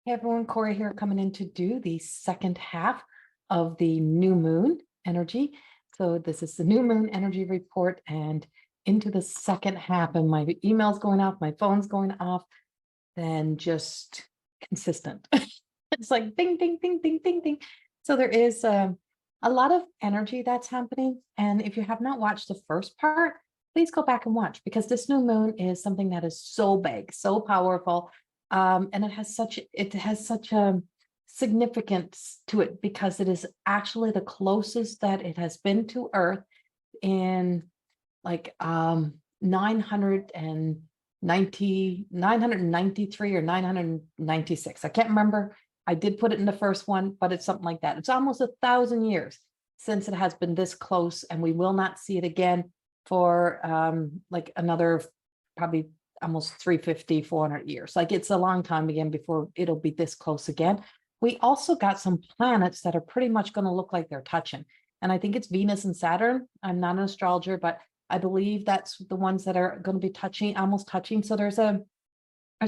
Hey everyone, Corrie here coming in to do the second half of the new moon energy. So this is the new moon energy report and into the second half, and my email's going off, my phone's going off, then just consistent. It's like ding, ding, ding, ding, ding, ding. So there is a lot of energy that's happening. And if you have not watched the first part, please go back and watch, because this new moon is something that is so big, so powerful. And it has such a significance to it, because it is actually the closest that it has been to Earth in like 993 or 996. I can't remember. I did put it in the first one, but it's something like that. It's almost 1,000 years since it has been this close, and we will not see it again for like another probably almost 350, 400 years. Like, it's a long time again before it'll be this close again. We also got some planets that are pretty much going to look like they're touching. And I think it's Venus and Saturn. I'm not an astrologer, but I believe that's the ones that are going to be touching, almost touching. So there's a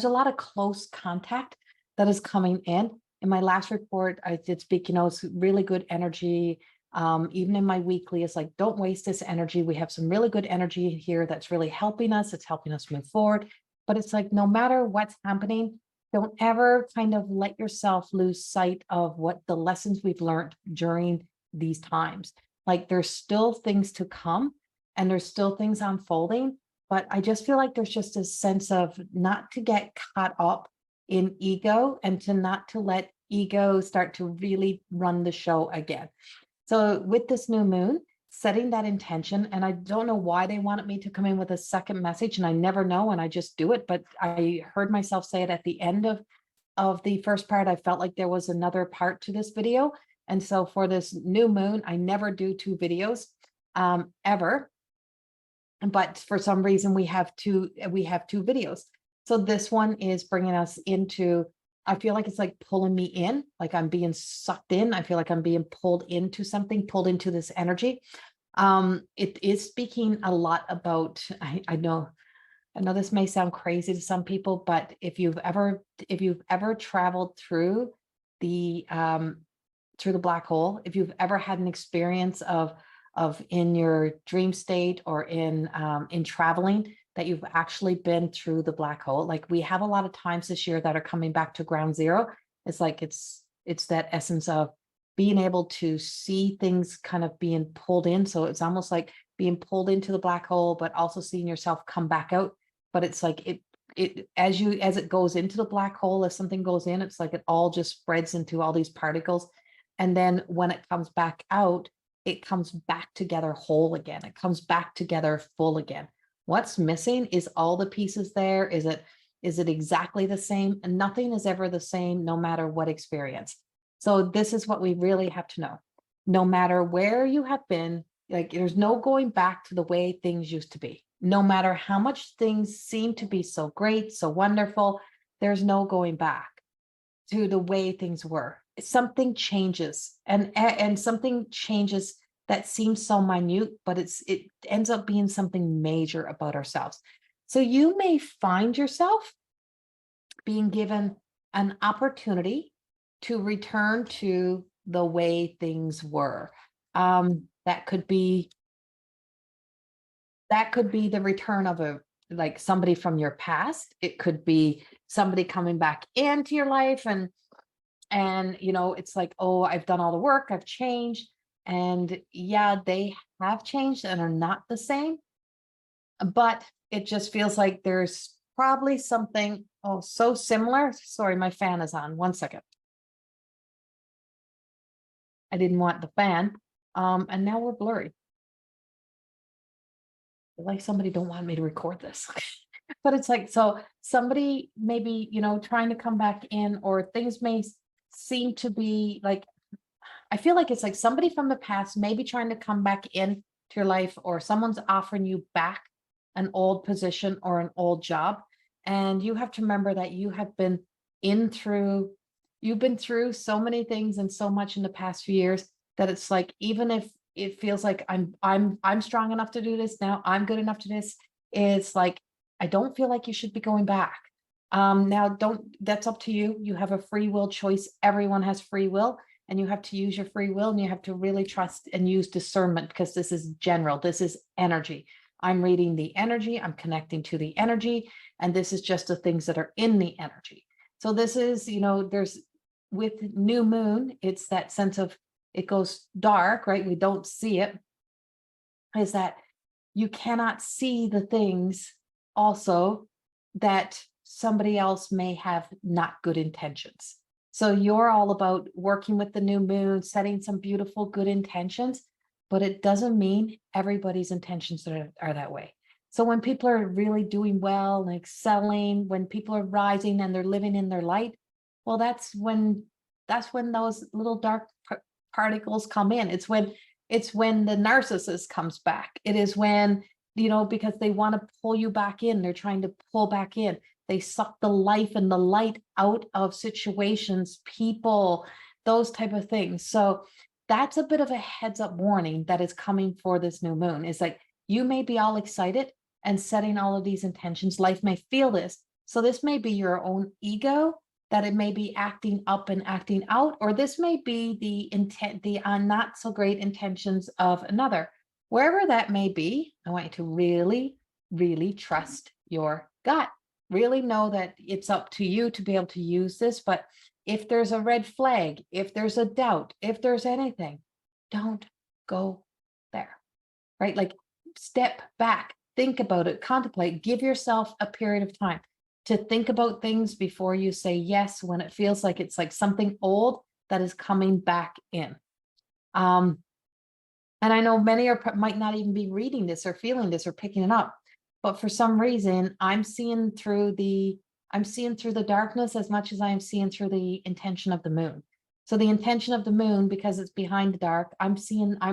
lot of close contact that is coming in. In my last report, I did speak, it's really good energy. Even in my weekly, it's like, don't waste this energy. We have some really good energy here that's really helping us. It's helping us move forward. But it's like, no matter what's happening, don't ever kind of let yourself lose sight of what the lessons we've learned during these times. Like, there's still things to come and there's still things unfolding. But I just feel like there's just a sense of not to get caught up in ego, and to not to let ego start to really run the show again. So with this new moon, setting that intention, and I don't know why they wanted me to come in with a second message, and I never know, and I just do it, but I heard myself say it at the end of the first part. I felt like there was another part to this video. And so for this new moon, I never do two videos ever. But for some reason we have two videos. So this one is bringing us into, I feel like it's like pulling me in, like I'm being sucked in. I feel like I'm being pulled into something, pulled into this energy. It is speaking a lot about, I know this may sound crazy to some people, but if you've ever traveled through the black hole, if you've ever had an experience of in your dream state or in traveling, that you've actually been through the black hole. Like, we have a lot of times this year that are coming back to ground zero. It's like, it's that essence of being able to see things kind of being pulled in. So it's almost like being pulled into the black hole, but also seeing yourself come back out. But it's like as it goes into the black hole, as something goes in, it's like it all just spreads into all these particles. And then when it comes back out, it comes back together whole again. It comes back together full again. What's missing is all the pieces there. Is it exactly the same? And nothing is ever the same, no matter what experience. So this is what we really have to know. No matter where you have been, like, there's no going back to the way things used to be. No matter how much things seem to be so great, so wonderful, there's no going back to the way things were. Something changes, and something changes that seems so minute, but it ends up being something major about ourselves. So you may find yourself being given an opportunity to return to the way things were. That could be the return of like somebody from your past. It could be somebody coming back into your life, and it's like, oh, I've done all the work, I've changed. And yeah, they have changed and are not the same, but it just feels like there's probably something, oh, so similar. Sorry, my fan is on. 1 second. I didn't want the fan. And now we're blurry. Like, somebody don't want me to record this. But it's like, so somebody maybe, trying to come back in, or things may seem to be like, I feel like it's like somebody from the past maybe trying to come back into your life, or someone's offering you back an old position or an old job. And you have to remember that you've been through so many things and so much in the past few years, that it's like, even if it feels like I'm strong enough to do this now, I'm good enough to do this, it's like, I don't feel like you should be going back. Now, that's up to you. You have a free will choice. Everyone has free will, and you have to use your free will, and you have to really trust and use discernment, because this is general. This is energy. I'm reading the energy. I'm connecting to the energy, and this is just the things that are in the energy. So this is, there's, with new moon, it's that sense of, it goes dark, right? We don't see it. Is that you cannot see the things also that somebody else may have not good intentions. So you're all about working with the new moon, setting some beautiful, good intentions, but it doesn't mean everybody's intentions are that way. So when people are really doing well and excelling, when people are rising and they're living in their light, well, that's when those little dark particles come in. It's when the narcissist comes back. It is when, because they want to pull you back in. They're trying to pull back in. They suck the life and the light out of situations, people, those type of things. So that's a bit of a heads up warning that is coming for this new moon. Is like, you may be all excited and setting all of these intentions. Life may feel this. So this may be your own ego, that it may be acting up and acting out, or this may be the intent, the not so great intentions of another. Wherever that may be, I want you to really, really trust your gut. Really know that it's up to you to be able to use this. But if there's a red flag, if there's a doubt, if there's anything, don't go there, right? Like, step back, think about it, contemplate, give yourself a period of time to think about things before you say yes, when it feels like it's like something old that is coming back in. And I know many might not even be reading this or feeling this or picking it up, but for some reason, I'm seeing through the darkness as much as I am seeing through the intention of the moon. So the intention of the moon, because it's behind the dark, I'm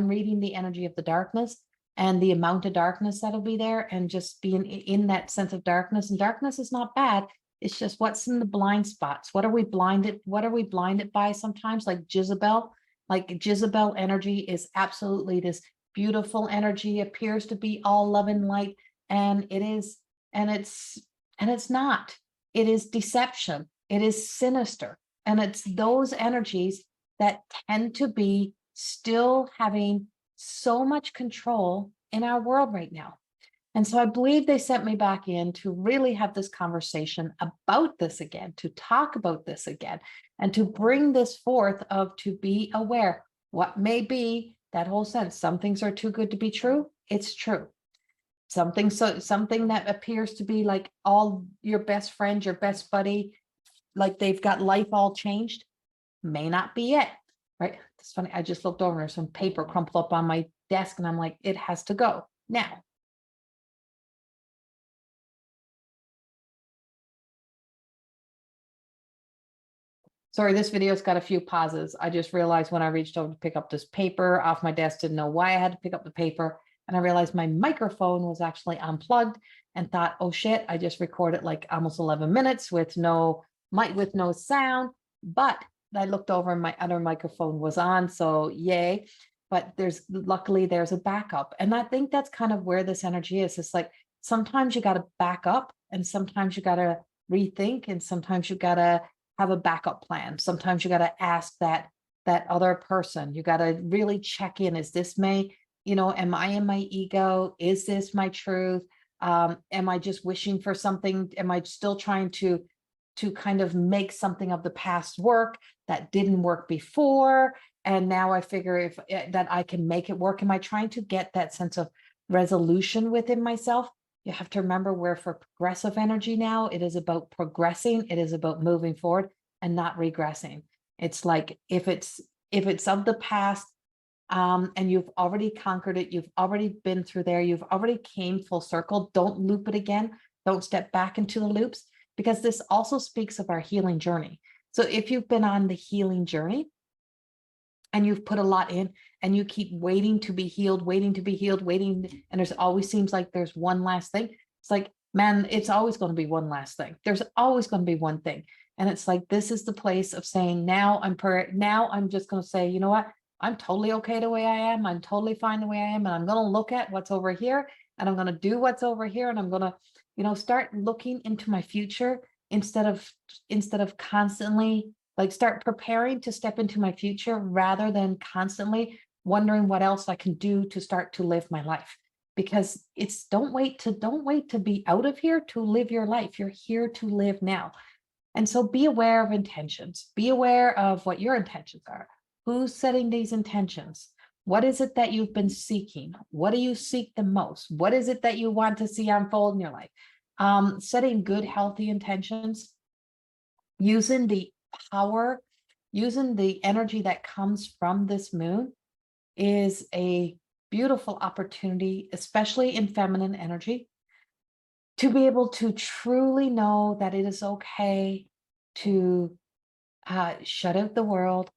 reading the energy of the darkness and the amount of darkness that'll be there, and just being in that sense of darkness. And darkness is not bad. It's just what's in the blind spots. What are we blinded by sometimes? Like Jezebel energy is absolutely this beautiful energy, appears to be all love and light. And it is, and it's not. It is deception. It is sinister. And it's those energies that tend to be still having so much control in our world right now. And so I believe they sent me back in to really have this conversation about this again, to talk about this again, and to bring this forth to be aware. What may be that whole sense, some things are too good to be true. It's true. Something that appears to be like all your best friend, your best buddy, like they've got life all changed, may not be it, right? It's funny. I just looked over, there's some paper crumpled up on my desk, and I'm like, it has to go now. Sorry, this video's got a few pauses. I just realized when I reached over to pick up this paper off my desk, didn't know why I had to pick up the paper. And I realized my microphone was actually unplugged, and thought, oh shit, I just recorded like almost 11 minutes with no sound. But I looked over and my other microphone was on, so yay. But luckily there's a backup. And I think that's kind of where this energy is. It's like, sometimes you got to back up, and sometimes you got to rethink, and sometimes you got to have a backup plan. Sometimes you got to ask that other person. You got to really check in. Is this am I in my ego? Is this my truth? Am I just wishing for something? Am I still trying to kind of make something of the past work that didn't work before? And now I figure that I can make it work. Am I trying to get that sense of resolution within myself? You have to remember, we're for progressive energy now. It is about progressing. It is about moving forward and not regressing. It's like, if it's of the past, and you've already conquered it, you've already been through there, you've already came full circle, don't loop it again. Don't step back into the loops, because this also speaks of our healing journey. So if you've been on the healing journey and you've put a lot in, and you keep waiting to be healed, waiting, and there's always seems like there's one last thing. It's like, man, it's always going to be one last thing. There's always going to be one thing. And it's like, this is the place of saying, now I'm just going to say, you know what? I'm totally okay the way I am. I'm totally fine the way I am. And I'm going to look at what's over here, and I'm going to do what's over here. And I'm going to, start looking into my future instead of constantly like start preparing to step into my future rather than constantly wondering what else I can do to start to live my life. Because it's don't wait to be out of here to live your life. You're here to live now. And so be aware of intentions. Be aware of what your intentions are. Who's setting these intentions? What is it that you've been seeking? What do you seek the most? What is it that you want to see unfold in your life? Setting good, healthy intentions, using the power, using the energy that comes from this moon is a beautiful opportunity, especially in feminine energy, to be able to truly know that it is okay to shut out the world.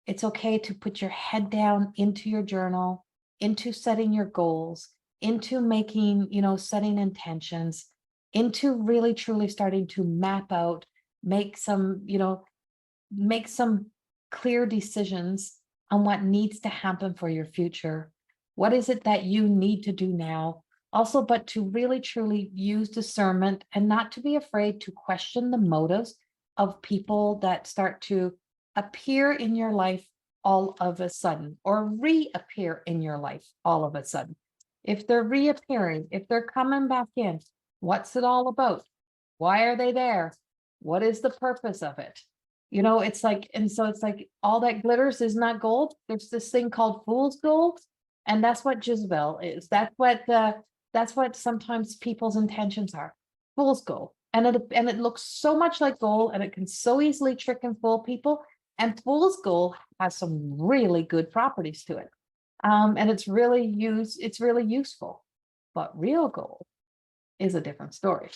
It's okay to put your head down into your journal, into setting your goals, into making, setting intentions, into really truly starting to map out, make some clear decisions on what needs to happen for your future. What is it that you need to do now? Also, but to really truly use discernment and not to be afraid to question the motives of people that start to appear in your life all of a sudden or reappear in your life all of a sudden. If they're reappearing, if they're coming back in, what's it all about? Why are they there? What is the purpose of it? It's like, and so it's like all that glitters is not gold. There's this thing called fool's gold. And that's what Jezebel is. That's what sometimes people's intentions are. Fool's gold. And it looks so much like gold, and it can so easily trick and fool people. And fool's gold has some really good properties to it. And it's really useful. But real gold is a different story.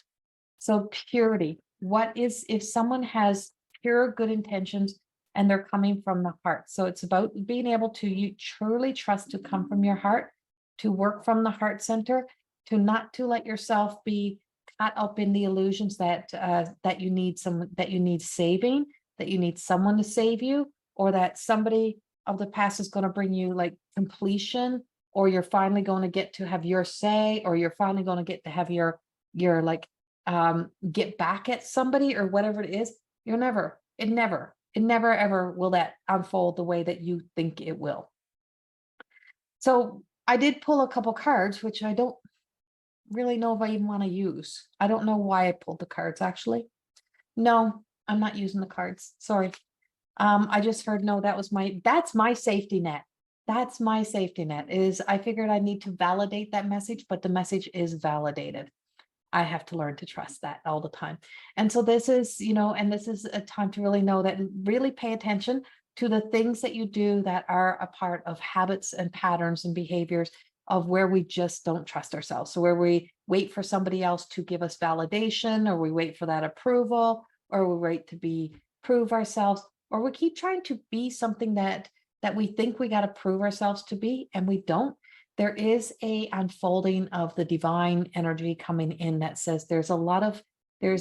So purity. What is, if someone has pure good intentions and they're coming from the heart? So it's about being able to you truly trust to come from your heart, to work from the heart center, to not to let yourself be caught up in the illusions that you need saving, that you need someone to save you, or that somebody of the past is going to bring you like completion, or you're finally going to get to have your say, or you're finally going to get to have your like get back at somebody or whatever it is. It never ever will that unfold the way that you think it will. So I did pull a couple cards, which I don't really know if I even want to use. I don't know why I pulled the cards, actually. No, I'm not using the cards. Sorry. I just heard, no, that's my safety net. That's my safety net. I figured I need to validate that message, but the message is validated. I have to learn to trust that all the time. And so this is, and this is a time to really know that, really pay attention to the things that you do that are a part of habits and patterns and behaviors of where we just don't trust ourselves. So where we wait for somebody else to give us validation, or we wait for that approval, or we wait to prove ourselves, or we keep trying to be something that we think we got to prove ourselves to be, and we don't. There is a unfolding of the divine energy coming in that says there's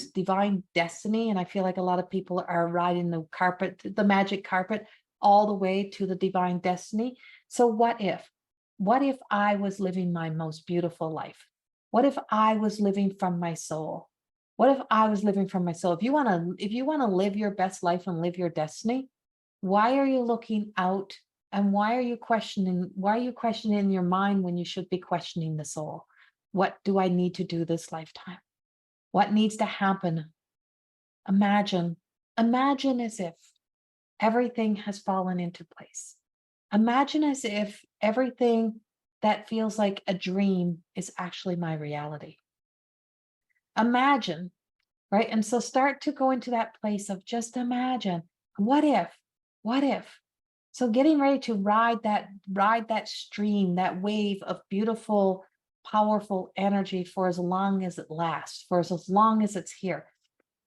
divine destiny. And I feel like a lot of people are riding the magic carpet, all the way to the divine destiny. So what if I was living my most beautiful life? What if I was living from my soul? What if I was living from my soul? If you want to live your best life and live your destiny, why are you looking out? And why are you questioning in your mind when you should be questioning the soul? What do I need to do this lifetime? What needs to happen? Imagine as if everything has fallen into place. Imagine as if everything that feels like a dream is actually my reality. Imagine, right? And so start to go into that place of just imagine, what if? So getting ready to ride that stream, that wave of beautiful, powerful energy for as long as it lasts, for as long as it's here.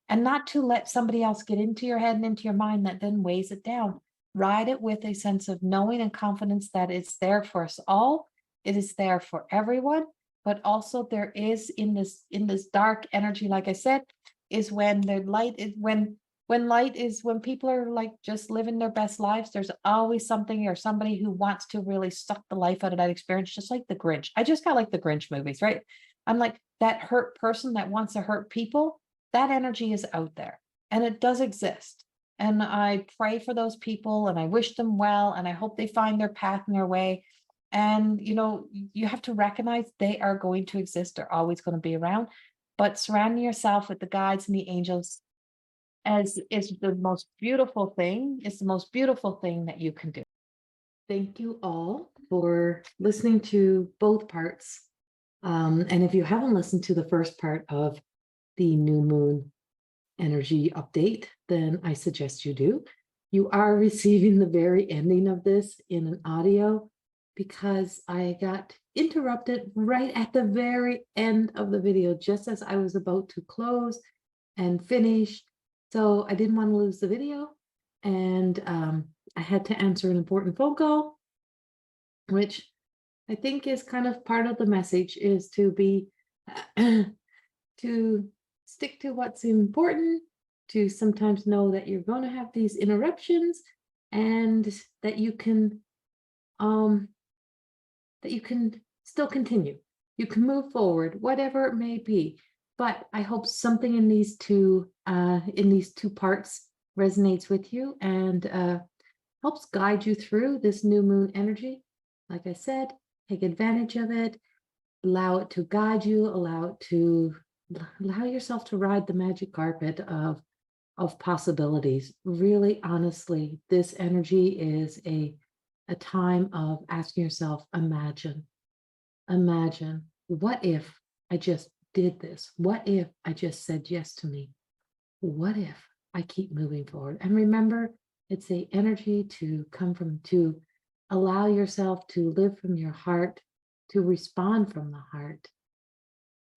And not to let somebody else get into your head and into your mind that then weighs it down. Ride it with a sense of knowing and confidence that it's there for us all. It is there for everyone, but also there is in this dark energy, like I said, is when the light is when people are like just living their best lives. There's always something or somebody who wants to really suck the life out of that experience, just like the Grinch. I just got like the Grinch movies, right? I'm like that hurt person that wants to hurt people. that energy is out there and it does exist. And I pray for those people and I wish them well and I hope they find their path and their way. And, you know, you have to recognize they are going to exist. They're always going to be around. But surrounding yourself with the guides and the angels as is the most beautiful thing. It's the most beautiful thing that you can do. Thank you all for listening to both parts. And if you haven't listened to the first part of the new moon energy update, then I suggest you do. You are receiving the very ending of this in an audio because I got interrupted right at the very end of the video, just as I was about to close and finish. So I didn't want to lose the video. And I had to answer an important phone call, which I think is kind of part of the message, is to be to stick to what's important, to sometimes know that you're going to have these interruptions and that you can still continue. You can move forward, whatever it may be. But I hope something in these two parts resonates with you and helps guide you through this new moon energy. Like I said, take advantage of it, allow it to guide you, allow yourself to ride the magic carpet of possibilities. Really, honestly, this energy is a time of asking yourself, imagine, what if I just did this? What if I just said yes to me? What if I keep moving forward? And remember, it's a energy to allow yourself to live from your heart, to respond from the heart,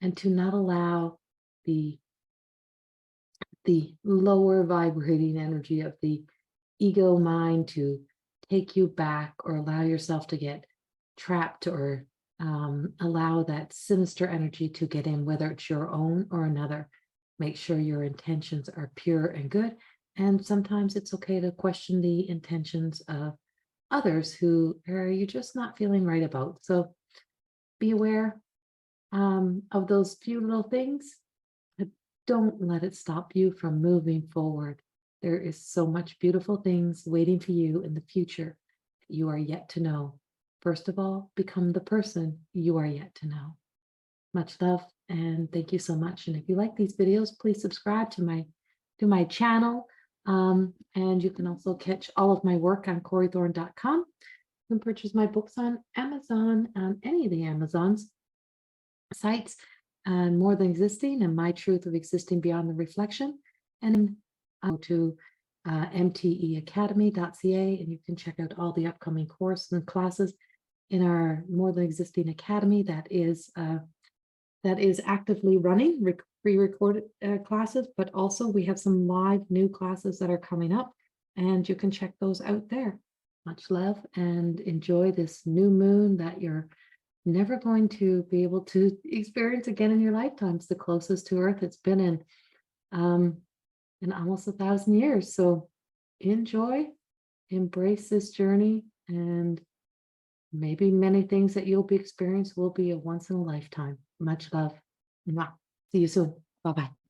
and to not allow the lower vibrating energy of the ego mind to take you back, or allow yourself to get trapped, or allow that sinister energy to get in, whether it's your own or another. Make sure your intentions are pure and good. And sometimes it's okay to question the intentions of others who you're just not feeling right about. So be aware of those few little things, but don't let it stop you from moving forward. There is so much beautiful things waiting for you in the future that you are yet to know. First of all, become the person you are yet to know. Much love and thank you so much. And if you like these videos, please subscribe to my channel. And you can also catch all of my work on CorrieThorne.com. You can purchase my books on Amazon, on any of the Amazon's sites, More Than Existing and My Truth of Existing Beyond the Reflection. And go to mteacademy.ca, and you can check out all the upcoming courses and classes in our More Than Existing Academy that is actively running pre-recorded classes, but also we have some live new classes that are coming up, and you can check those out there. Much love and enjoy this new moon that you're never going to be able to experience again in your lifetimes. The closest to Earth it's been in almost 1,000 years. So enjoy, embrace this journey, and maybe many things that you'll be experiencing will be a once in a lifetime. Much love. Mwah. See you soon. Bye-bye.